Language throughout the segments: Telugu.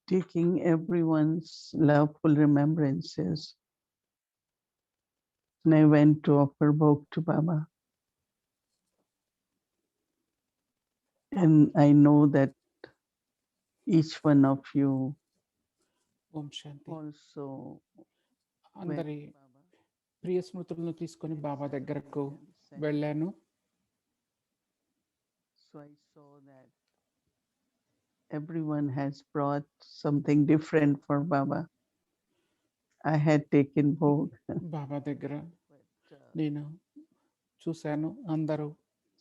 taking everyone's loveful remembrances. And I went to offer bhog to Baba. And I know that each one of you Om Shanti. also went అందరి to Baba. ప్రియ స్మృతులను తీసుకొని బాబా దగ్గరకు వెళ్ళాను. So I saw that everyone has brought something different for Baba. I had taken bhog, బాబా దగ్గర but నేను చూశాను, అందరూ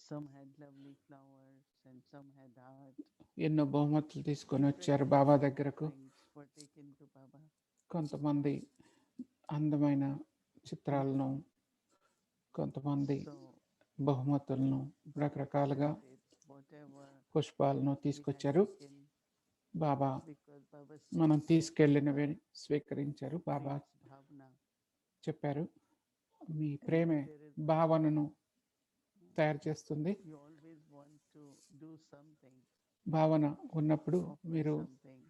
some had lovely flowers and some had art. ఎన్నో బహుమతులు తీసుకొని వచ్చారు బాబా దగ్గరకు. Things were taken to Baba. కొంతమంది అందమైన చిత్రాలను, కొంతమంది So బహుమతులను, రకరకాలుగా whatever పుష్పాలను we had తీసుకొచ్చారు. taken, బాబా because Baba మనం says తీసుకెళ్ళినవి స్వీకరించారు. బాబా creates bhavana. చెప్పారు, మీ ప్రేమే భావనను తయారు చేస్తుంది. You always want to do something, భావన ఉన్నప్పుడు offer మీరు something,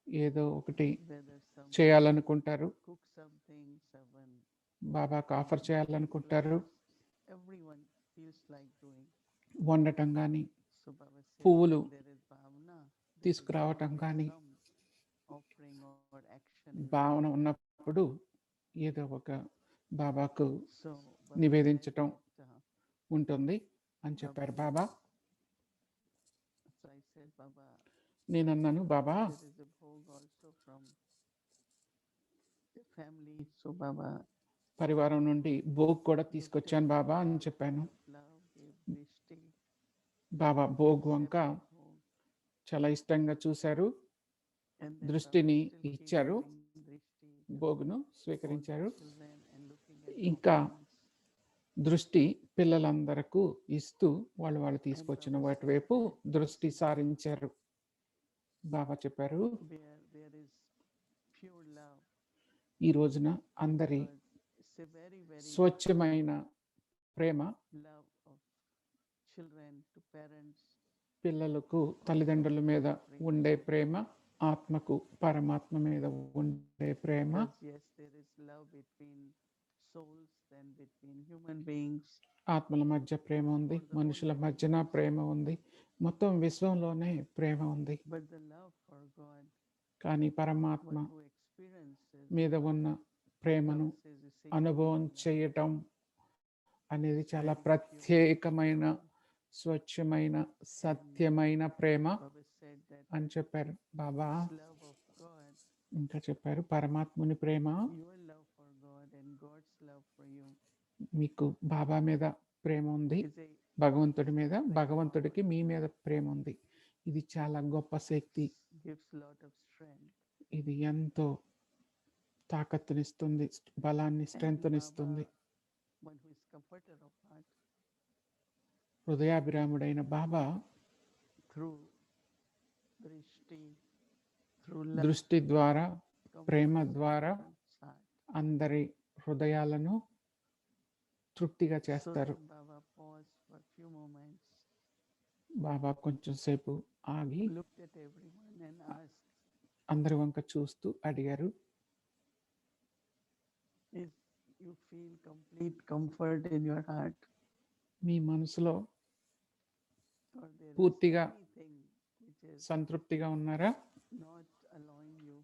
ఏదో ఒకటి whether some చేయాలనుకుంటారు, cook something, someone బాబాకు ఆఫర్ చేయాలనుకుంటారు, everyone feels like doing. వండటం కానీ, So Baba says పువ్వులు when there is bhavana, there is తీసుకురావటం కానీ, some offering or action in భావన ఉన్నప్పుడు ఏదో ఒక బాబాకు So Baba నివేదించటం said that, ఉంటుంది అని చెప్పారు బాబా. so I said, Baba, నేను అన్నాను, బాబా there is a bhog also from the family. So Baba పరివారం నుండి భోగ్ కూడా తీసుకొచ్చాను బాబా అని చెప్పాను. love gave Drishti. బాబా భోగ్ వంక Bhog. చాలా ఇష్టంగా చూశారు, And then దృష్టిని Baba still keep ఇచ్చారు, giving Drishti to భోగును all the స్వీకరించారు. children and looking at ఇంకా the ones. దృష్టి పిల్లలందరకు ఇస్తూ వాళ్ళు తీసుకొచ్చిన వాటి వైపు దృష్టి సారించారు. బాబా చెప్పారు, Where there is pure love. ఈ రోజున అందరి Because it's a very, very స్వచ్ఛమైన ప్రేమ love of children to parents. పిల్లలకు తల్లిదండ్రుల మీద ఉండే ప్రేమ, ఆత్మకు పరమాత్మ మీద ఉండే ప్రేమ. Because yes, there is love between souls and between human beings. ఆత్మల మధ్య ప్రేమ ఉంది, మనుషుల మధ్యన ప్రేమ ఉంది, మొత్తం విశ్వంలోనే ప్రేమ ఉంది. But the love for God, కానీ పరమాత్మ one who experiences, మీద ఉన్న ప్రేమను Baba says, is a అనుభవం genuine love. చేయటం అనేది చాలా ప్రత్యేకమైన, స్వచ్ఛమైన, సత్యమైన ప్రేమ Baba said that అని చెప్పారు బాబా. this love of God, ఇంకా చెప్పారు, పరమాత్ముని ప్రేమ, your love for God and God's love for you మీకు బాబా మీద ప్రేమ ఉంది, is a భగవంతుడి మీద, భగవంతుడికి మీ మీద ప్రేమ ఉంది. ఇది చాలా గొప్ప శక్తి, gives lot of strength. ఇది ఎంతో తాకత్తునిస్తుంది, బలాన్ని, స్ట్రెంగ్త్నిస్తుంది. One who is comforter of heart, హృదయాభిరాముడైన Baba through drishti, through love, దృష్టి ద్వారా, ప్రేమ comforts ద్వారా everyone's heart. అందరి హృదయాలను తృప్తిగా So చేస్తారు. then Baba paused for a few moments, బాబా కొంచెం సేపు ఆగి looked at everyone and asked, అందరి వంక చూస్తూ అడిగారు, if you feel complete comfort in your heart, మీ మనసులో or there is పూర్తిగా anything which is సంతృప్తిగా ఉన్నారా, not allowing you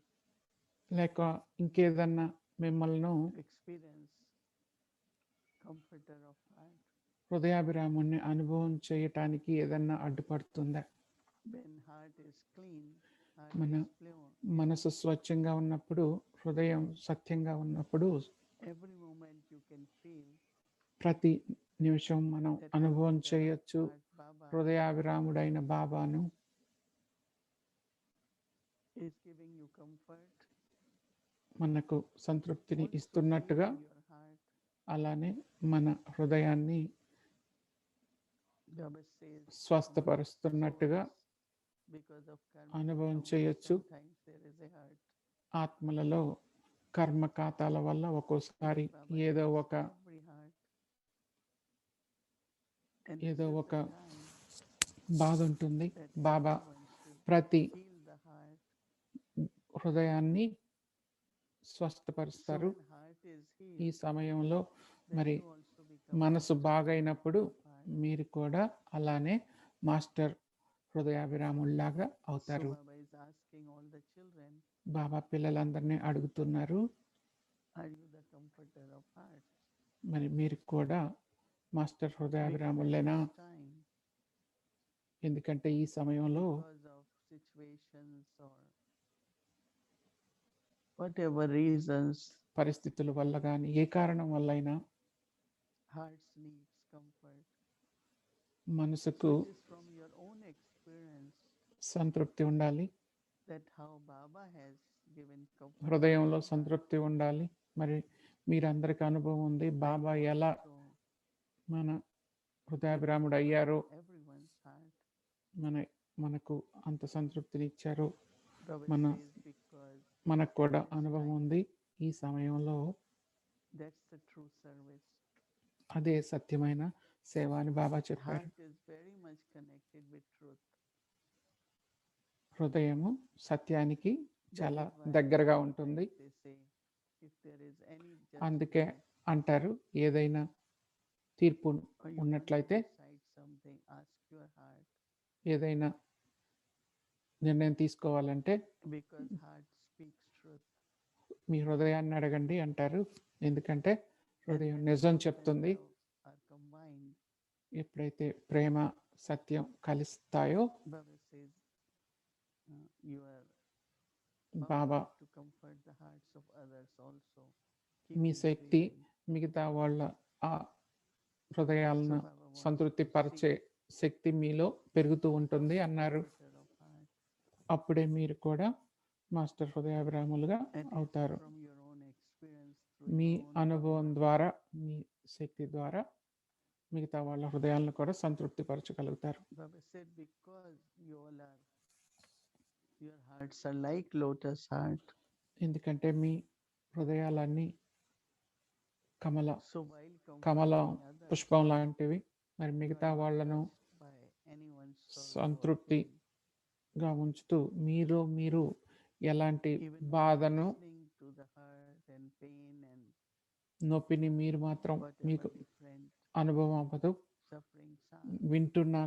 లేక ఇంకేదన్నా మిమ్మల్ని to experience comforter of heart. హృదయాభిరాముని అనుభవం చేయటానికి ఏదన్నా అడ్డుపడుతుందా? When heart is clean, heart మన is pure. మనసు స్వచ్ఛంగా ఉన్నప్పుడు, హృదయం సత్యంగా ఉన్నప్పుడు Every moment you can feel ప్రతి నిమిషం మనం that అనుభవం comforter of చేయొచ్చు heart, Baba, హృదయాభిరాముడైన బాబాను. is giving you comfort. మనకు సంతృప్తిని Also ఇస్తున్నట్టుగా, healing your heart. అలానే మన హృదయాన్ని Baba says, స్వస్థపరుస్తున్నట్టుగా because of karma, అనుభవం accounts, చేయొచ్చు. sometimes there is a hurt. ఆత్మలలో కర్మ ఖాతాల వల్ల ఒక్కోసారి Baba ఏదో heals ఒక every heart. And ఏదో this is ఒక the time బాధ ఉంటుంది. that Baba Baba wants to ప్రతి heal the heart. హృదయాన్ని So స్వస్థపరుస్తారు. when heart is ఈ healed, సమయంలో then మరి you also become మనసు master బాగైనప్పుడు of heart. మీరు కూడా అలానే మాస్టర్ హృదయాభిరాముల్లాగా So అవుతారు. Baba is asking all the children, బాబా పిల్లలందరినీ అడుగుతున్నారు, are you the comforter of heart? మరి మీరు కూడా master Because at హృదయాభిరాములేనా? this time, ఎందుకంటే ఈ సమయంలో because of situations or whatever reasons, పరిస్థితుల వల్ల కానీ ఏ కారణం వల్ల అయినా hearts needs comfort. మనసుకు So it is from your own experience సంతృప్తి ఉండాలి, that how Baba has given comfort. హృదయంలో సంతృప్తి ఉండాలి. మరి మీరందరికీ అనుభవం ఉంది, బాబా ఎలా So మన హృదయాభిరాముడు అయ్యారో, everyone's heart. మనకు అంత సంతృప్తిని ఇచ్చారో Baba మన says because మనకు కూడా అనుభవం ఉంది. ఈ సమయంలో that's the true service. అదే సత్యమైన సేవ అని బాబా చెప్పారు. Heart is very much connected with truth. హృదయము సత్యానికి చాలా That is why దగ్గరగా ఉంటుంది. they say if there is any అందుకే judgment అంటారు, ఏదైనా తీర్పు or you want to ఉన్నట్లయితే, decide something, ask your heart, ఏదైనా నిర్ణయం తీసుకోవాలంటే because heart speaks truth. మీ హృదయాన్ని అడగండి అంటారు. ఎందుకంటే And హృదయం when నిజం truth చెప్తుంది. and love are combined, ఎప్పుడైతే ప్రేమ సత్యం కలుస్తాయో Baba says you are Baba powerful to comfort the hearts of others also. Me Keep Shakti increasing. మిగతా వాళ్ళ ఆ హృదయాలను So Baba wants సంతృప్తి to పరిచే see శక్తి మీలో పెరుగుతూ ఉంటుంది అన్నారు. comforter of heart. అప్పుడే మీరు కూడా మాస్టర్ హృదయాభిరాములుగా And it's అవుతారు. from your own experience, through me your own అనుభవం power. ద్వారా, మీ శక్తి ద్వారా మిగతా వాళ్ళ హృదయాలను కూడా సంతృప్తి పరచగలుగుతారు. Baba said because you all are, your hearts are like lotus heart. ఎందుకంటే మీ హృదయాలన్నీ So while కమలం comforting others, పుష్పం లాంటివి. మరి you మిగతా are not వాళ్ళను touched by anyone's sorrow or సంతృప్తి pain. గా ఉంచుతూ మీరు ఎలాంటి Even when బాధను, listening to the hurt and pain and నొప్పిని మీరు మాత్రం మీకు whatever different అనుభవం అవ్వదు. suffering sound, వింటున్నా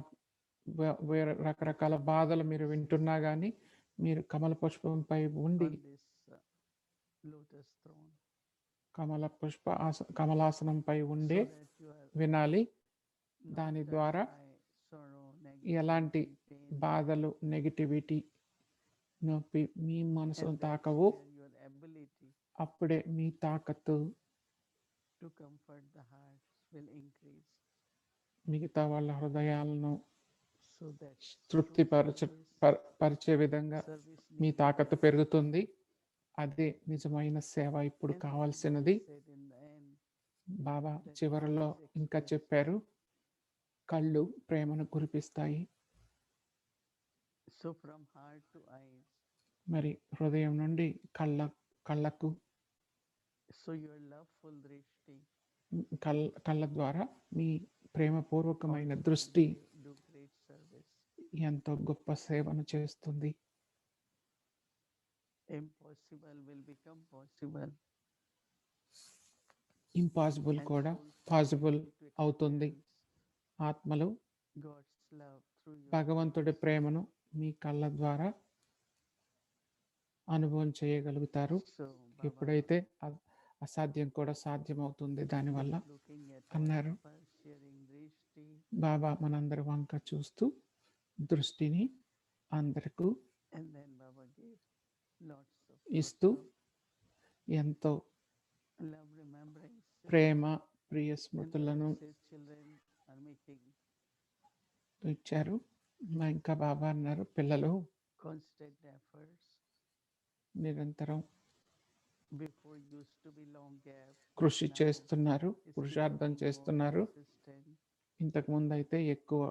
వేరే రకరకాల బాధలు మీరు వింటున్నా కానీ మీరు కమల పుష్పంపై ఉండి, on this lotus throne, కమలాసనంపై ఉండే so that you are వినాలి. not దాని touched ద్వారా by sorrow, ఎలాంటి negativity, pain, బాధలు, నెగిటివిటీ, నొప్పి మీ మనసును and that's తాకవు. where your ability అప్పుడే మీ తాకత్తు to comfort the hearts will increase. మిగతా వాళ్ళ హృదయాలను So that తృప్తి పరిచే విధంగా service మీ needs తాకత్తు పెరుగుతుంది. అదే నిజమైన సేవ ఇప్పుడు and then కావాల్సినది. Baba said in the end, Baba that చివరిలో eyes ఇంకా express చెప్పారు, కళ్ళు ప్రేమను కురిపిస్తాయి. So from heart to eyes, మరి హృదయం నుండి కళ్ళకు, so your loveful drishti కళ్ళ ద్వారా మీ ప్రేమపూర్వకమైన also దృష్టి do great service. ఎంతో గొప్ప సేవను చేస్తుంది. Impossible will become possible. Impossible And కూడా souls are possible able to అవుతుంది. experience ఆత్మలు God's love through your భగవంతుడి eyes. ప్రేమను మీ కళ్ళ ద్వారా అనుభవం చేయగలుగుతారు. So ఎప్పుడైతే అసాధ్యం కూడా సాధ్యమవుతుంది దానివల్ల is looking at అన్నారు. all of us, sharing drishti, బాబా మనందరి వంక చూస్తూ దృష్టిని అందరికీ and then Baba gave lots of ఇస్తూ lots ఎంతో of love remembrance. Prema, Priya And స్మృతులను Baba says children are making ఇచ్చారు. ఇంకా బాబా అన్నారు, పిల్లలు constant efforts. నిరంతరం Before used to be long gap. కృషి Now చేస్తున్నారు, it's పురుషార్థం becoming చేస్తున్నారు. more consistent. ఇంతకు ముందు అయితే ఎక్కువ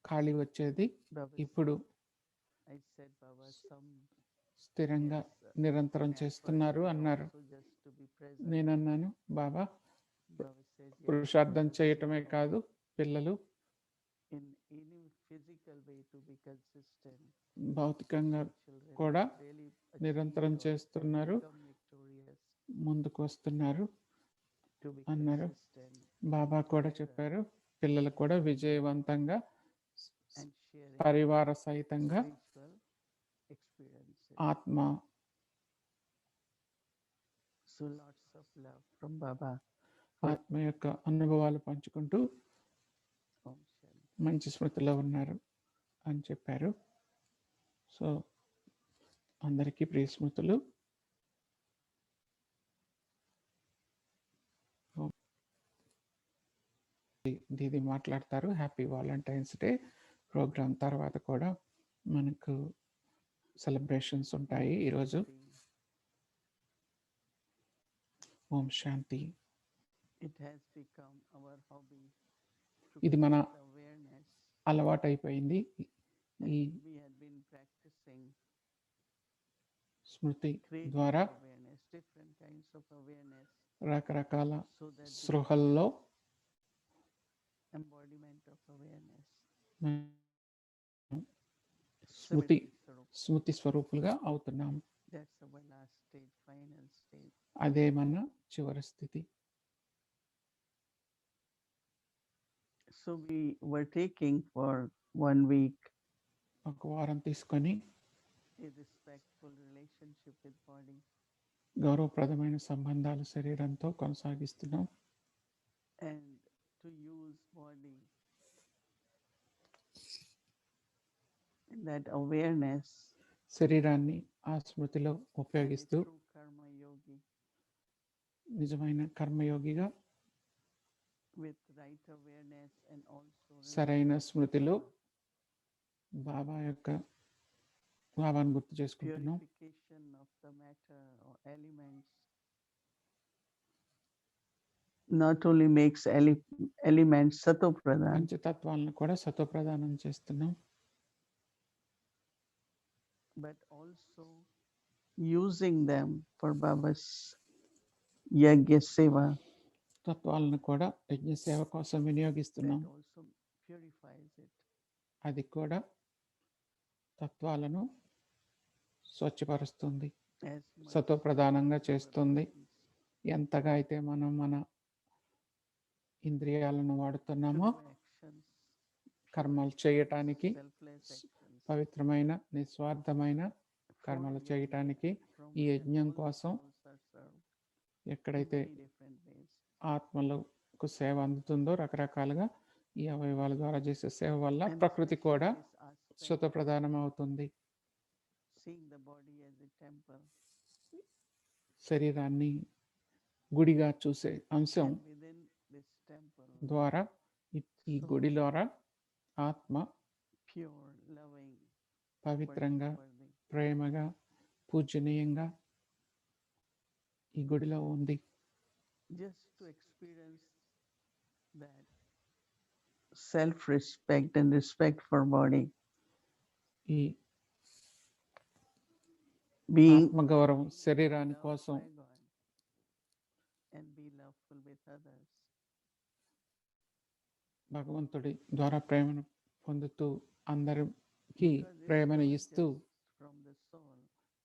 ఖాళీ వచ్చేది, Baba ఇప్పుడు I said Baba some స్థిరంగా yes, నిరంతరం effort చేస్తున్నారు and అన్నారు. also just to be present. నేనన్నాను, బాబా Baba said yes, పురుషార్థం Baba చేయటమే said కాదు, పిల్లలు in any physical way to be consistent. భౌతికంగా Children కూడా really నిరంతరం achieve or చేస్తున్నారు, become victorious ముందుకు వస్తున్నారు to be అన్నారు. consistent బాబా కూడా together చెప్పారు, పిల్లలు కూడా విజయవంతంగా and sharing పరివార సహితంగా spiritual experiences. ఆత్మ So lots of love from Baba. ఆత్మ యొక్క అనుభవాలు పంచుకుంటూ Om Shanti. మంచి స్మృతిలో ఉన్నారు అని చెప్పారు. సో అందరికీ ప్రియ స్మృతులు. దీది మాట్లాడతారు. హ్యాపీ వాలంటైన్స్ డే ప్రోగ్రామ్ తర్వాత కూడా మనకు సెలబ్రేషన్స్ ఉంటాయి ఈరోజు. ఓం శాంతి. It has become our hobby to ఇది మన create awareness. అలవాటైపోయింది. ఈ We had been practicing Smriti creating ద్వారా awareness, different kinds of awareness, రకరకాల so that the స్పృహల్లో embodiment of awareness, Smriti Smriti Swarup, స్మృతి స్వరూపులుగా అవుతున్నాం. that's our last stage, final stage. అదే మన చివరి స్థితి. So we were taking for 1 week ఒక వారం తీసుకొని a respectful relationship with body, గౌరవప్రదమైన సంబంధాలు శరీరంతో కొనసాగిస్తున్నాం. and to use body in that awareness శరీరాన్ని ఆ స్మృతిలో as a ఉపయోగిస్తూ true karma yogi నిజమైన కర్మయోగిగా with right awareness and also సరైన remembering స్మృతిలో Baba, బాబాను గుర్తు చేసుకుంటున్నాం. purification of the matter or elements not only makes elements sato pradhan, పంచతత్వాలను కూడా సత్వప్రదానం చేస్తున్నాం, but also using them for Baba's yagya seva, తత్వాలను కూడా యజ్ఞ సేవ కోసం that వినియోగిస్తున్నాం. also purifies it. అది కూడా తత్వాలను స్వచ్ఛపరుస్తుంది, As much సత్వప్రధానంగా as our చేస్తుంది. minds ఎంతగా అయితే మనం మన ఇంద్రియాలను to వాడుతున్నామో do actions, కర్మలు చేయటానికి, selfless actions, పవిత్రమైన నిస్వార్థమైన for కర్మలు yagya, చేయటానికి from ఈ where యజ్ఞం all the కోసం souls are served in ఎక్కడైతే many different ways. ఆత్మలకు సేవ అందుతుందో రకరకాలుగా ఈ అవయవాల ద్వారా చేసే సేవ వల్ల And ప్రకృతి especially కూడా this aspect, స్వతప్రధానం అవుతుంది. seeing the body as a temple, శరీరాన్ని గుడిగా చూసే అంశం and within this temple, ద్వారా ఈ గుడి ద్వారా ఆత్మ pure, loving, పవిత్రంగా, worship-worthy. ప్రేమగా, పూజనీయంగా ఈ గుడిలో ఉంది. Just to experience that self-respect and respect for body, ఈ being ఆత్మగౌరవం శరీరాని loved కోసం by God and be loveful with others. భగవంతుడి ద్వారా ప్రేమను పొందుతూ అందరికి Because it's ప్రేమను not ఇస్తూ just from the soul,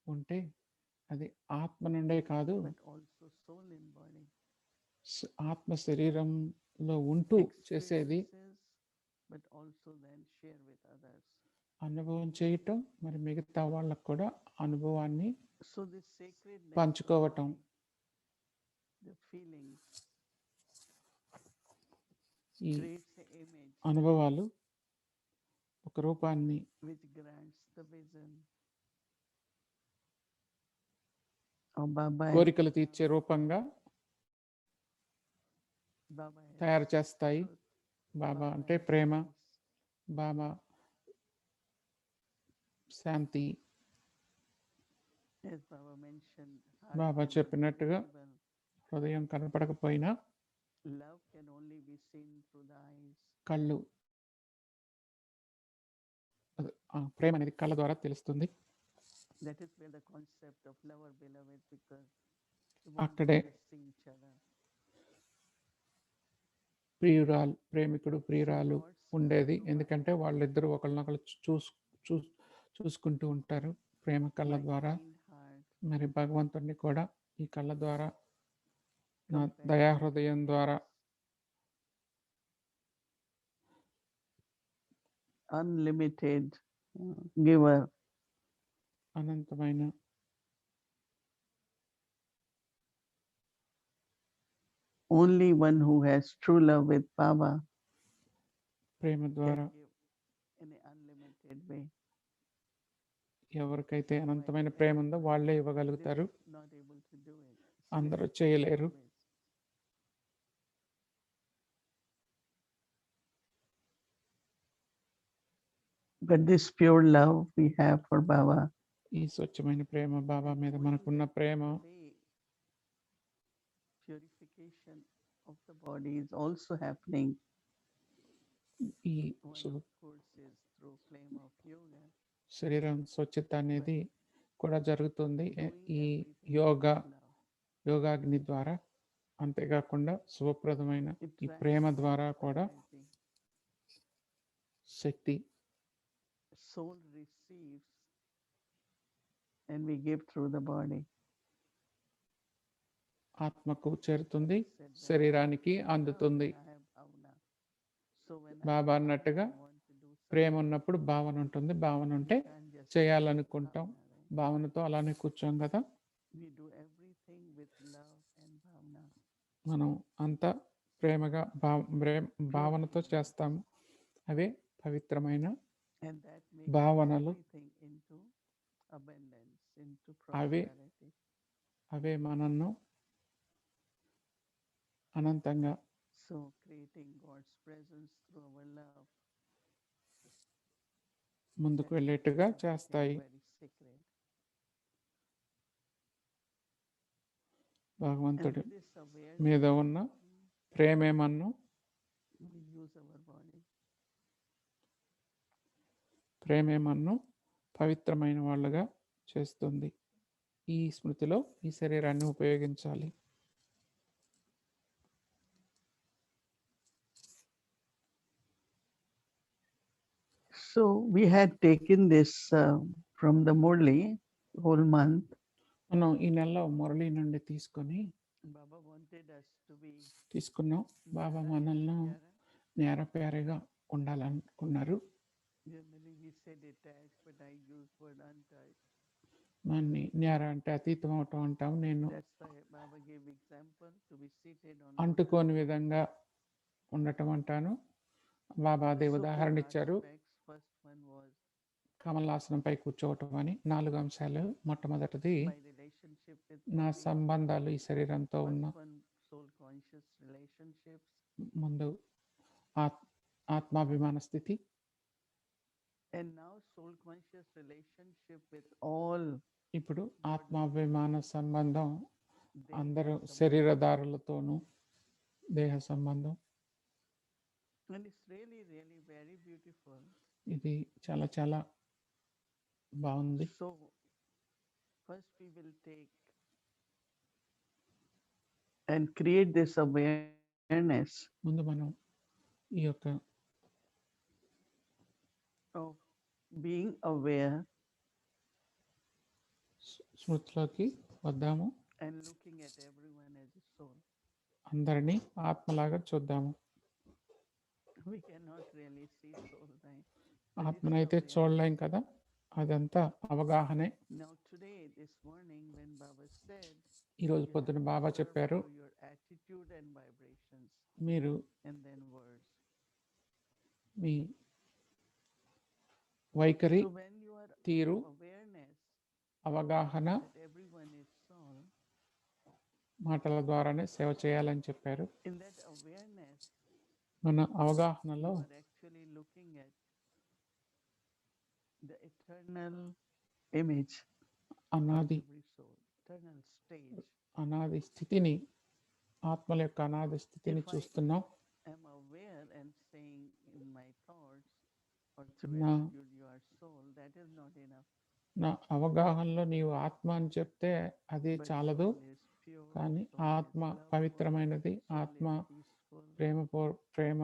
ఉంటే అది ఆత్మ నుండే కాదు, but also soul in body. ఆత్మ శరీరంలో ఉంటూ చేసేది. Experiences, but also then share with others. అనుభవం చేయటం, మరి మిగతా వాళ్ళకు కూడా అనుభవాన్ని So this sacredness of పంచుకోవటం, body, the feelings, ఈ creates an image అనుభవాలు ఒక రూపాన్ని which grants the vision of Baba. కోరికలు తీర్చే రూపంగా Baba as తయారు చేస్తాయి. truth, బాబా Baba అంటే as Prema, peace. Baba Shanti. As Baba mentioned, heart Baba cannot be చెప్పినట్టుగా visible. హృదయం కనపడకపోయినా Love can only be seen through the eyes. కళ్ళు, ప్రేమ అనేది కళ్ళ ద్వారా తెలుస్తుంది. That is where the concept of lover beloved, because we want to అక్కడే just see each other. ప్రియురాలు, ప్రేమికుడు, So ప్రియురాలు Lord's ఉండేది. ఎందుకంటే వాళ్ళిద్దరూ ఒకళ్ళనొకళ్ళు చూసుకుంటూ ఉంటారు ప్రేమ కళ్ళ my ద్వారా. kind heart, మరి భగవంతుడిని కూడా ఈ కళ్ళ ద్వారా, నా compassionate దయాహృదయం ద్వారా, unlimited giver, అనంతమైన only one who has true love with Baba ప్రేమ ద్వారా can give in an unlimited way. ఎవరికైతే అనంతమైన ప్రేమ ఉందో వాళ్ళే ఇవ్వగలుగుతారు, Not able to do it. అందరూ చేయలేరు. But this pure love we have for Baba, ఈ స్వచ్ఛమైన ప్రేమ బాబా మీద మనకున్న ప్రేమ, purification of the body is also happening. ఈ One of course is through flame of yoga. శరీరం స్వచ్ఛత అనేది కూడా జరుగుతుంది ఈ yoga యోగాగ్ని ద్వారా. అంతేకాకుండా శుభప్రదమైన ఈ ప్రేమ ద్వారా కూడా శక్తి soul receives and we give through the body. ఆత్మకు చేరుతుంది, శరీరానికి అందుతుంది. బాబా అన్నట్టుగా ప్రేమ ఉన్నప్పుడు భావన ఉంటుంది, భావన ఉంటే చేయాలనుకుంటాం, భావనతో అలానే కూర్చోం కదా. మనం అంతా ప్రేమగా భావనతో చేస్తాము. అవే పవిత్రమైన భావనలు, అవే మనను అనంతంగా ముందుకు వెళ్ళేట్టుగా చేస్తాయి. భగవంతుడి మీద ఉన్న ప్రేమేమన్ను పవిత్రమైన వాళ్ళుగా చేస్తుంది. ఈ స్మృతిలో ఈ శరీరాన్ని ఉపయోగించాలి. So we had taken this from the Murli whole month. మనం ఈ నెలలో మురళి నుండి తీసుకున్నాం. బాబా మనల్ని నేరపేరగా ఉండాలనుకున్నారు. మనని నేర అంటే అతీతం అవటం అంటాం. నేను అంటుకోని విధంగా ఉండటం అంటాను. బాబా అదే ఉదాహరణ ఇచ్చారు. కమలాసనంపై కూర్చోవటం అని 4 అంశాలు. మొట్టమొదటిది నా సంబంధాలు ఈ శరీరంతో ఉన్న ముందు ఆత్మాభిమాన స్థితి, ఇప్పుడు ఆత్మాభిమాన సంబంధం అందరూ శరీరదారులతోనూ, దేహ సంబంధం. ఇది చాలా చాలా బాగుంది. First we will take and create this awareness. ముందు మనం ఈ యొక్క of being aware స్మృతిలోకి వద్దాము. and looking at everyone as a soul. అందరినీ ఆత్మలాగా చూద్దాము. We cannot really see soul, right? ఆత్మనైతే చూడలేం కదా, అదంతా అవగాహనే. ఈరోజు పొద్దున బాబా చెప్పారు, మీరు మీ వైఖరి, తీరు, అవగాహన, మాటల ద్వారానే సేవ చేయాలని చెప్పారు. మన అవగాహనలో the eternal image, అనాది స్థితిని, ఆత్మల యొక్క అనాది స్థితిని చూస్తున్నాం. నా అవగాహనలో నీవు ఆత్మ అని చెప్తే అది చాలదు, కానీ ఆత్మ పవిత్రమైనది, ఆత్మ ప్రేమ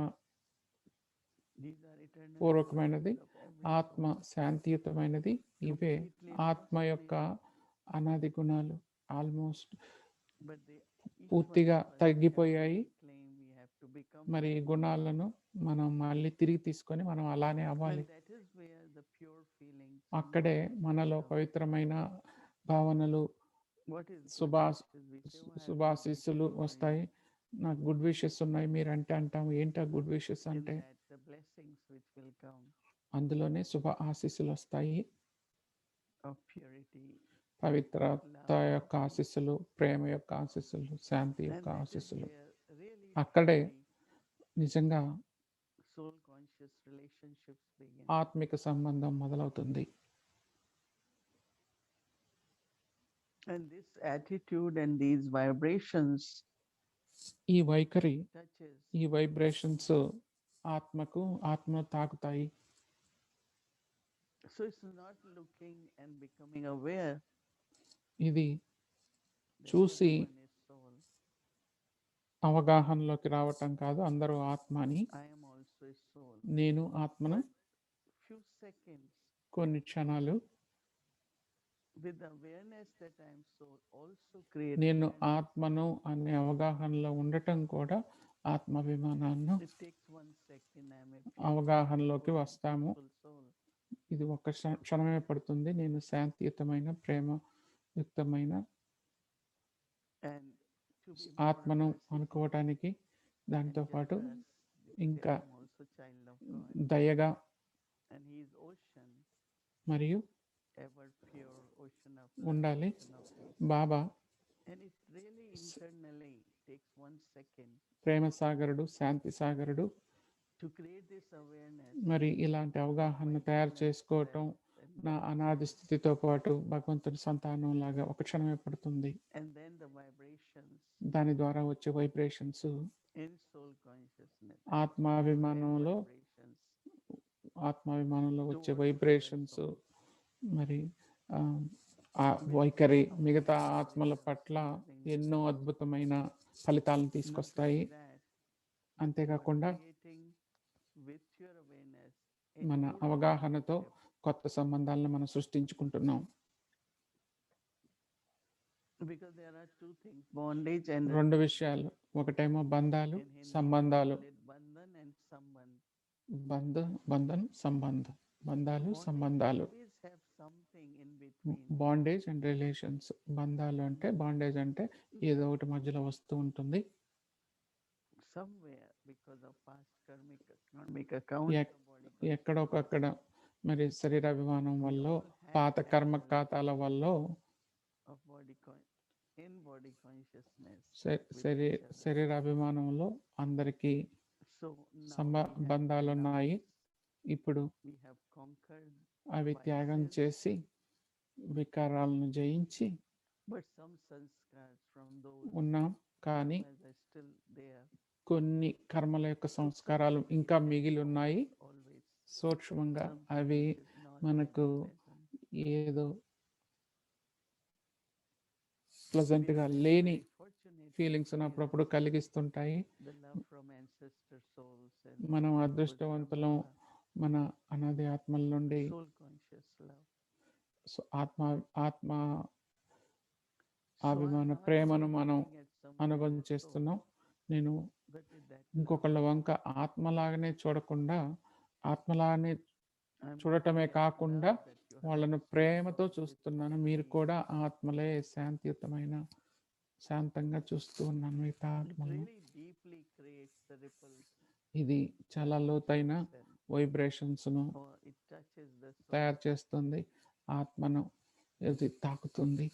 పూర్వకమైనది, ఆత్మ శాంతియుతమైనది. ఇవే ఆత్మ యొక్క అనాది గుణాలు. ఆల్మోస్ట్ పూర్తిగా తగ్గిపోయాయి. మరి ఈ గుణాలను మనం మళ్ళీ తిరిగి తీసుకొని మనం అలానే అవ్వాలి. అక్కడే మనలో పవిత్రమైన భావనలు, శుభాశీస్సులు వస్తాయి. నాకు గుడ్ విషెస్ ఉన్నాయి మీరంటే అంటాం. ఏంటా గుడ్ విషెస్ అంటే? అందులోనే శుభ ఆశీస్సులు వస్తాయి. పవిత్రత యొక్క ఆశీస్సులు, ప్రేమ యొక్క ఆశీస్సులు, శాంతి యొక్క ఆశీస్సులు. అక్కడే నిజంగా ఆత్మిక సంబంధం మొదలవుతుంది. And this attitude and these vibrations, ఈ వైఖరి, ఈ వైబ్రేషన్స్ ఆత్మను తాకుతాయి. so it's not looking and becoming aware. ఇది చూసి అవగాహనలోకి రావటం కాదు. అందరూ ఆత్మని, నేను ఆత్మను. కొన్ని క్షణాలు నేను ఆత్మను అనే అవగాహనలో ఉండటం కూడా ఆత్మాభిమానాన్ని అవగాహనలోకి వస్తాము. ఇది ఒక్క క్షణమే పడుతుంది. నేను శాంతియుతమైన, ప్రేమయుక్తమైన ఆత్మను అనుకోవటానికి, దానితో పాటు ఇంకా దయగా మరియు ఉండాలి. బాబా ప్రేమ సాగరుడు, శాంతి సాగరుడు. మరి ఇలాంటి అవగాహన తయారు చేసుకోవటం నా అనాది స్థితితో పాటు భగవంతుని సంతానం లాగా ఒక క్షణమే పడుతుంది. దాని ద్వారా వచ్చే వైబ్రేషన్స్ ఆత్మాభిమానంలో వచ్చే వైబ్రేషన్స్, మరి ఆ వైఖరి మిగతా ఆత్మల పట్ల ఎన్నో అద్భుతమైన ఫలితాలను తీసుకొస్తాయి. అంతేకాకుండా మన అవగాహనతో కొత్త సంబంధాలను మనం సృష్టించుకుంటున్నాం. రెండు విషయాలు, ఒకటేమో బంధాలు, సంబంధాలు. బంధాలు, సంబంధాలు. Bondage and relations. బంధాలు అంటే, బాండేజ్ అంటే ఏదో ఒకటి మధ్యలో వస్తూ ఉంటుంది. ఎక్కడొకక్కడ మరి శరీరాభిమానం వల్ల, పాత కర్మ ఖాతాల వల్ల శరీరాభిమానంలో అందరికీ సంబంధాలు ఉన్నాయి. ఇప్పుడు అవి త్యాగం చేసి వికారాలను జయించి ఉన్నాం. కానీ కొన్ని కర్మల యొక్క సంస్కారాలు ఇంకా మిగిలి ఉన్నాయి సూక్ష్మంగా. అవి మనకు ఏదో ప్లెజెంట్గా లేని ఫీలింగ్స్ అప్పుడప్పుడు కలిగిస్తుంటాయి. మనం అదృష్టవంతులం, మన అనాది ఆత్మల నుండి ఆత్మ అభిమాన ప్రేమను మనం అనుభవం చేస్తున్నాం. నేను ఇంకొకళ్ళ వంక ఆత్మలాగానే చూడకుండా, ఆత్మలాగానే చూడటమే కాకుండా వాళ్ళను ప్రేమతో చూస్తున్నాను. మీరు కూడా ఆత్మలే, శాంతియుతమైన, శాంతంగా చూస్తూ ఉన్నాను మీ ఆత్మను. ఇది చాలా లోతైన వైబ్రేషన్స్ను తయారు చేస్తుంది. ఆత్మను ఇది తాకుతుంది,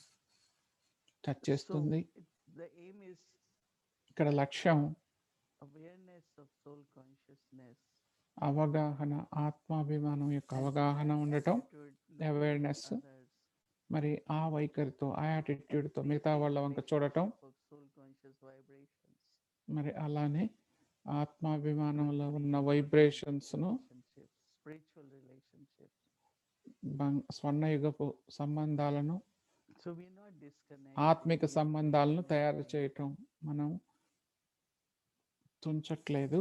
టచ్ చేస్తుంది. ఇక్కడ లక్ష్యం అవగాహన, ఆత్మాభిమానం యొక్క అవగాహన ఉండటం, అవేర్నెస్. మరి ఆ వైఖరితో, ఆ యాటిట్యూడ్తో మిగతా వాళ్ళ వంక చూడటం. మరి అలానే ఆత్మాభిమానంలో ఉన్న వైబ్రేషన్స్ను, స్వర్ణయుగపు సంబంధాలను, ఆత్మిక సంబంధాలను తయారు చేయటం మనం తుంచట్లేదు.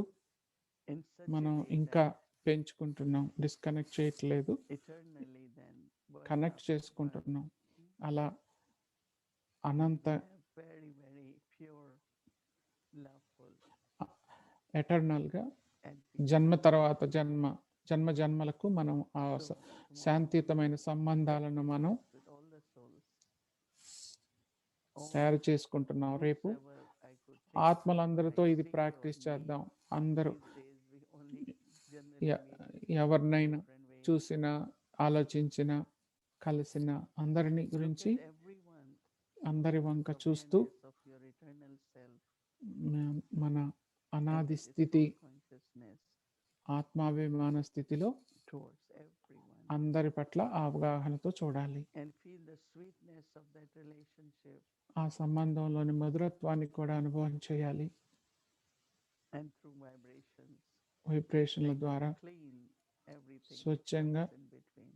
మనం ఇంకా పెంచుకుంటున్నాం, డిస్కనెక్ట్ చేయట్లేదు, eternally, then burn connect up, చేసుకుంటున్నాం. burn. అలా అనంత We have very, very pure, loveful, ఎటర్నల్గా and peaceful జన్మ తర్వాత జన్మ జన్మలకు మనం ఆ So, tomorrow శాంతియుతమైన we సంబంధాలను మనం with all the souls. All తయారు చేసుకుంటున్నాం. రేపు whosoever I could take ఆత్మలందరితో I ఇది see or ప్రాక్టీస్ meet, చేద్దాం. అందరూ these days we only generally a- meet ఎవరినైనా different ways. చూసిన, ఆలోచించిన, కలిసిన అందరిని Look గురించి at everyone అందరి with వంక this చూస్తూ awareness of your eternal self మన and అనాది with this స్థితి, full consciousness ఆత్మాభిమాన స్థితిలో towards everyone, అందరి పట్ల ఆ అవగాహనతో చూడాలి. and feel the sweetness of that relationship, ఆ సంబంధంలోని మధురత్వాన్ని కూడా అనుభవం చేయాలి. and through vibrations వైబ్రేషన్ల like ద్వారా clean everything స్వచ్ఛంగా in between.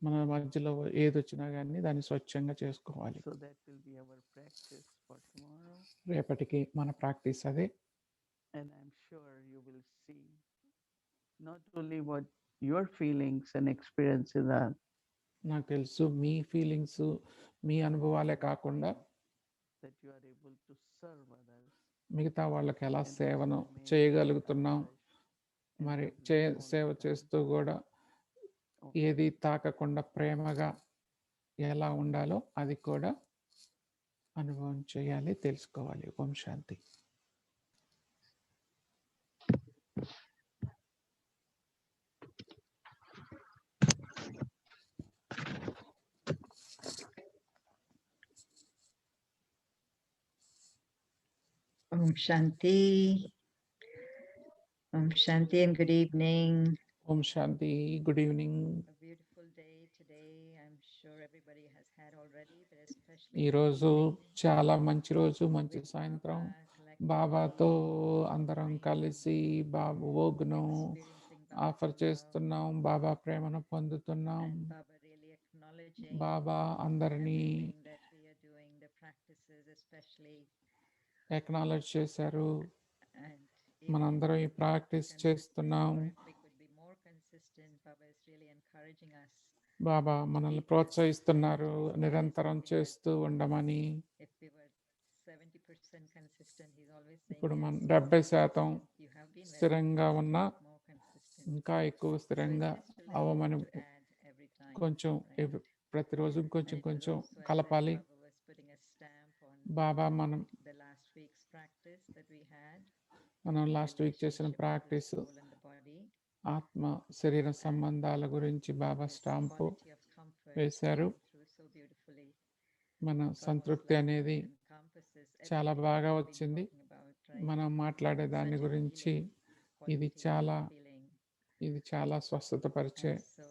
మన మధ్యలో ఏది వచ్చినా కానీ దాన్ని స్వచ్ఛంగా చేసుకోవాలి. So that will be our practice for tomorrow, రేపటికి మన ప్రాక్టీస్ అదే. and I'm sure you will see not only what your feelings and experiences are, నాకు తెలుసు మీ ఫీలింగ్స్, మీ అనుభవాలే కాకుండా that you are able to serve others మిగతా వాళ్ళకి ఎలా and సేవను also remain చేయగలుగుతున్నాం, unattached and మరి loving all సేవ the time. చేస్తూ కూడా Okay. ఏది తాకకుండా ప్రేమగా ఎలా ఉండాలో అది కూడా అనుభవం చేయాలి, తెలుసుకోవాలి. Om Shanti. Om Shanti. Om Shanti and good evening. Om Shanti. Good evening. A beautiful day today. I'm sure everybody has had already, but especially ఈరోజు this evening చాలా మంచి రోజు, మంచి with సాయంత్రం. Baba collectively బాబాతో అందరం కలిసి బాబు ఓగ్ను experiencing Baba's ఆఫర్ love చేస్తున్నాం, బాబా ప్రేమను పొందుతున్నాం. and Baba really acknowledging బాబా అందరినీ everything that we are doing, the practices especially, acknowledge చేశారు. and even if మనందరం ఈ we could be practice consistent చేస్తున్నాం. or if we could be more consistent, Baba is really encouraging us. బాబా మనల్ని ప్రోత్సహిస్తున్నారు నిరంతరం చేస్తూ ఉండమని. If we were 70% consistent, he's always saying, ఇప్పుడు మనం yes, 70% you have been very స్థిరంగా consistent, ఉన్నా more consistent. ఇంకా ఎక్కువ So స్థిరంగా it's just to let అవ్వమని to add every time, కొంచెం right? ప్రతిరోజు And కొంచెం it was కొంచెం also, as కలపాలి. Baba was putting a stamp on బాబా మనం the last week's practice that we had, మనం లాస్ట్ వీక్ చేసిన relationship of the practice soul and the body, ఆత్మ శరీర సంబంధాల గురించి బాబా this stamp quality of comfort వేశారు. came through so beautifully. మన Baba's సంతృప్తి love అనేది encompasses చాలా everything బాగా that we've been వచ్చింది. talking about, right? మనం మాట్లాడే దాని Such a గురించి healing ఇది quality చాలా feeling. ఇది చాలా స్వస్థతపరిచే, And so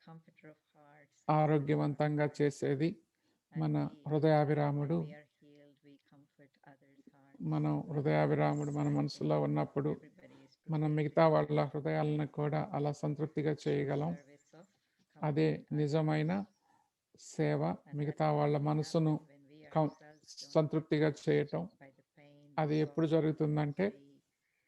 comforter of hearts, ఆరోగ్యవంతంగా చేసేది and మన we, హృదయాభిరాముడు. when we are healed, we comfort others' hearts. మనం హృదయాభిరాముడు మన మనసులో ఉన్నప్పుడు Everybody is మనం privileged మిగతా to వాళ్ళ హృదయాలను కూడా అలా సంతృప్తిగా చేయగలం. service of అదే comforting others. నిజమైన సేవ, And మిగతా that can వాళ్ళ only మనసును happen when we ourselves don't సంతృప్తిగా get చేయటం. touched by the pain, అది the ఎప్పుడు suffering, జరుగుతుందంటే the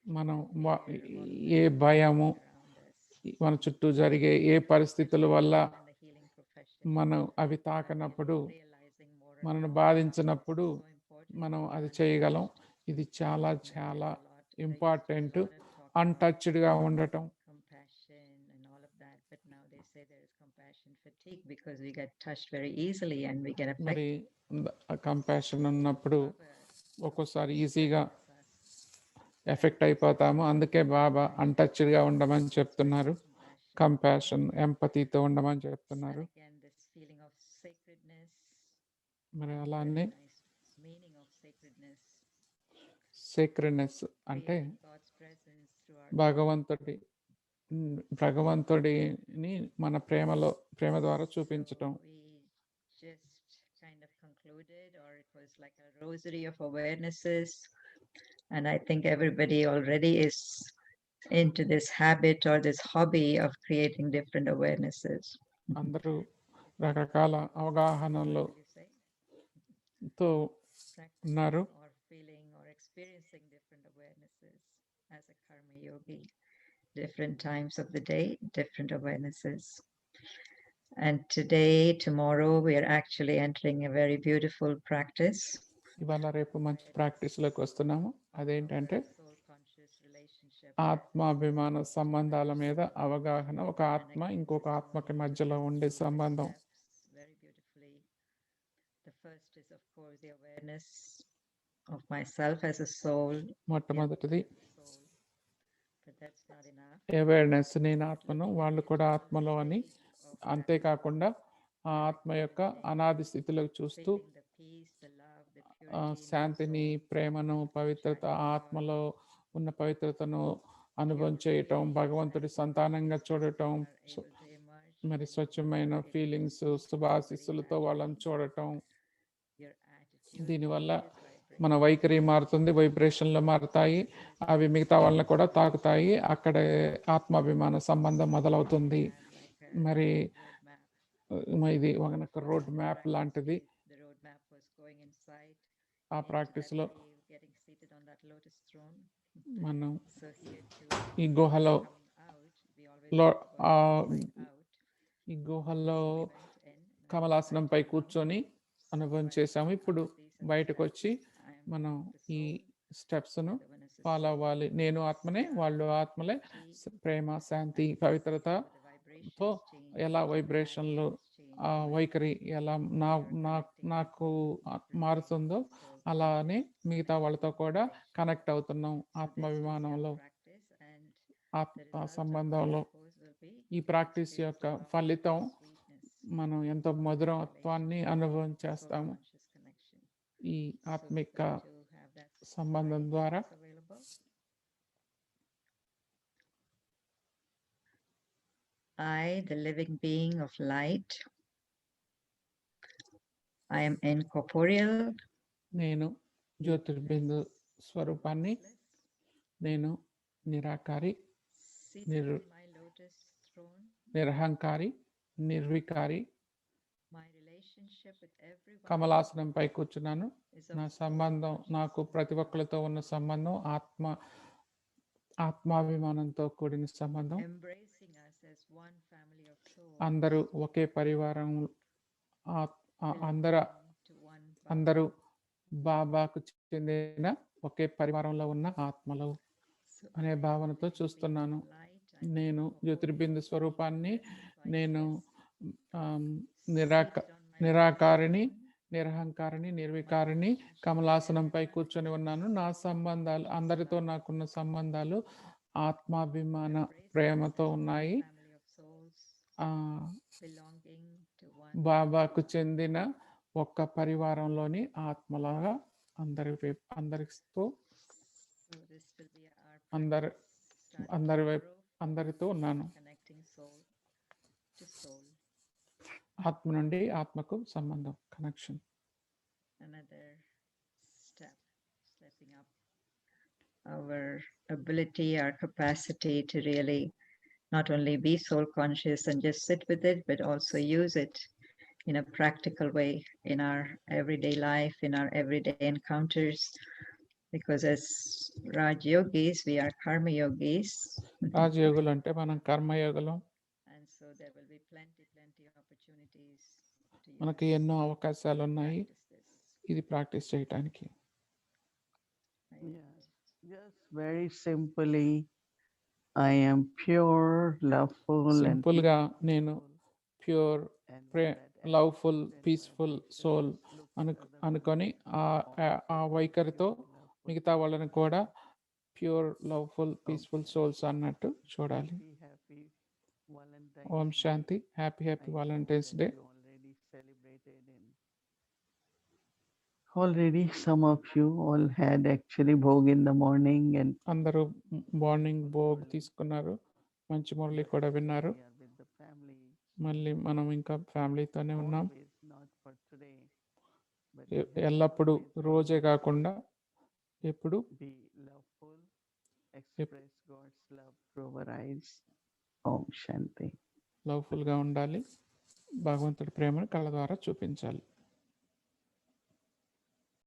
మనం fear, all of A that భయము, around us. మన చుట్టూ జరిగే ఏ పరిస్థితుల వల్ల In the healing profession, మనం అవి and తాకనప్పుడు, realizing more and మనను more బాధించినప్పుడు how it's so important మనం to be అది చేయగలం. untouched. ఇది చాలా And చాలా there's a lot, there used to be a important. lot of talk about అన్టచ్డ్గా ఉండటం. compassion and all of that, but now they say there is compassion fatigue because we get touched very easily and we get affected. మరి కంపాషన్ ఉన్నప్పుడు Baba ఒక్కోసారి ఈజీగా strengthens us. ఎఫెక్ట్ అయిపోతాము. అందుకే బాబా అన్టచ్డ్గా ఉండమని చెప్తున్నారు. Compassion. కంపాషన్, ఎంపతితో ఉండమని And చెప్తున్నారు. again, this feeling of sacredness, మరి very అలానే nice meaning of sacredness, sacredness అంటే feeling God's presence through our భగవంతుడిని మన ప్రేమ ద్వారా చూపించటం. So we just kind of concluded, or it was like a rosary of awarenesses. And I think everybody already is into this habit or this hobby of creating different awarenesses. అందరూ రకరకాల అవగాహనలతో What will you say? ఉన్నారు. Practicing or feeling or experiencing different awarenesses as a karma yogi. different times of the day, different awarenesses. And today, tomorrow, we are actually entering a very beautiful practice. ఇవాళ రేపు మంచి ప్రాక్టీస్లోకి వస్తున్నాము. అదేంటంటే Soul conscious relationship. ఆత్మాభిమాన సంబంధాల మీద అవగాహన. ఒక ఆత్మ ఇంకొక ఆత్మకి మధ్యలో ఉండే సంబంధం. Very beautifully. The first is, of course, the awareness of myself as a soul. మొట్టమొదటిది Soul. But that's not enough. Awareness, నేను ఆత్మను, వాళ్ళు కూడా ఆత్మలో అని. అంతేకాకుండా ఆ ఆత్మ యొక్క అనాది స్థితిలోకి చూస్తూ Feeling the peace, the love, the purity in my శాంతిని, soul. ప్రేమను, పవిత్రత, ఆత్మలో ఉన్న పవిత్రతను అనుభవం చేయటం, భగవంతుడి సంతానంగా చూడటం, Are able to emerge మరి in స్వచ్ఛమైన ఫీలింగ్స్, శుభాశిస్సులతో వాళ్ళని చూడటం. your attitude దీనివల్ల changes, మన వైఖరి మారుతుంది, వైబ్రేషన్లు మారుతాయి, అవి మిగతా వాళ్ళని కూడా తాకుతాయి. అక్కడే ఆత్మాభిమాన సంబంధం మొదలవుతుంది. మరి roadmap. ఇది ఒక రోడ్ మ్యాప్ లాంటిది. The roadmap was going inside. ఆ into ప్రాక్టీస్లో that cave, getting seated on that lotus throne. మనం So here too, ఈ గుహలో coming out, we always లో talk about going out. ఈ గుహలో We went in, and కమలాసనంపై కూర్చొని అనుభవం చేసాము. ఇప్పుడు బయటకు వచ్చి I am మనం the ఈ soul, స్టెప్స్ను the one is the follow soul, అవ్వాలి. నేను ఆత్మనే, వాళ్ళు ఆత్మలే. ప్రేమ, శాంతి, పవిత్రత the vibrations తో change, ఎలా వైబ్రేషన్లు, ఆ వైఖరి ఎలా నాకు మారుతుందో అలానే మిగతా వాళ్ళతో కూడా కనెక్ట్ అవుతున్నాం. ఆత్మాభిమానంలో, practice, and ఆత్మ సంబంధంలో. course will be ఈ ప్రాక్టీస్ యొక్క ఫలితం sweetness, మనం ఎంతో మధురత్వాన్ని అనుభవం చేస్తాము. conscious connection. ఈ ఆత్మిక To have that సంబంధం ద్వారా available. I, the living being of light, I am incorporeal, నేను జ్యోతిర్బిందు స్వరూపాన్ని, నేను నిరాకారి, seated Nir- on my lotus throne. నిరహంకారి, నిర్వికారి. My relationship with everyone కమలాసనంపై కూర్చున్నాను. is of నా soul సంబంధం, నాకు ప్రతి ఒక్కరితో ఉన్న సంబంధం ఆత్మాభిమానంతో కూడిన సంబంధం. embracing us as one family of souls. అందరూ ఒకే పరివారం, belonging to one Baba. అందరూ బాబాకు చెందిన ఒకే పరివారంలో ఉన్న ఆత్మలు So అనే I, the భావనతో living చూస్తున్నాను. being of light, I నేను incorporate జ్యోతిర్బిందు స్వరూపాన్ని, by నేను seated on my నిరాకారిని, throne. నిరహంకారిని, నిర్వికారిని, కమలాసనంపై కూర్చొని ఉన్నాను. నా సంబంధాలు, అందరితో నాకున్న సంబంధాలు ఆత్మాభిమాన ప్రేమతో ఉన్నాయి. Family of souls ఆ, belonging to one. బాబాకు చెందిన ఒక్క పరివారంలోని ఆత్మలాగా అందరితో So this will be our అందరి practice starting అందరి వైపు tomorrow, అందరితో ఉన్నాను. connecting soul to soul. ఆత్మ నుండి ఆత్మకు సంబంధం, connection. Another step, stepping up our ability, our capacity to really not only be soul conscious and just sit with it, but also use it in a practical way in our everyday life, in our everyday encounters. Because as Raj Yogis, we are karma yogis. రాజయోగులు అంటే మనం కర్మయోగులం. And so there will be plenty opportunities to మనకి use ఎన్నో అవకాశాలు ఉన్నాయి practice this. ఇది ప్రాక్టీస్ చేయటానికి. Yes, just very simply, I am pure, loveful, and simple గా నేను ప్యూర్, and లవ్ఫుల్, పీస్ఫుల్ సోల్ అనుకొని ఆ వైఖరితో మిగతా వాళ్ళని కూడా ప్యూర్, లవ్ఫుల్, పీస్ఫుల్ సోల్స్ అన్నట్టు చూడాలి. happy Valentine's Om Day. Shanti. Happy I know Valentine's that day. you already celebrated in. Already, some of you all had actually bhog in the morning, and అందరూ మార్నింగ్ భోగ్ తీసుకున్నారు, మంచి మురళి కూడా విన్నారు. we are with the family. మళ్ళీ మనం ఇంకా ఫ్యామిలీతోనే ఉన్నాం. Always, not for today, but you have ఎల్లప్పుడూ always రోజే కాకుండా ఎప్పుడు be loveful, express God's love through our eyes. Om Shanti. లవ్ఫుల్గా ఉండాలి, భగవంతుడి ప్రేమను కళ్ళ ద్వారా చూపించాలి.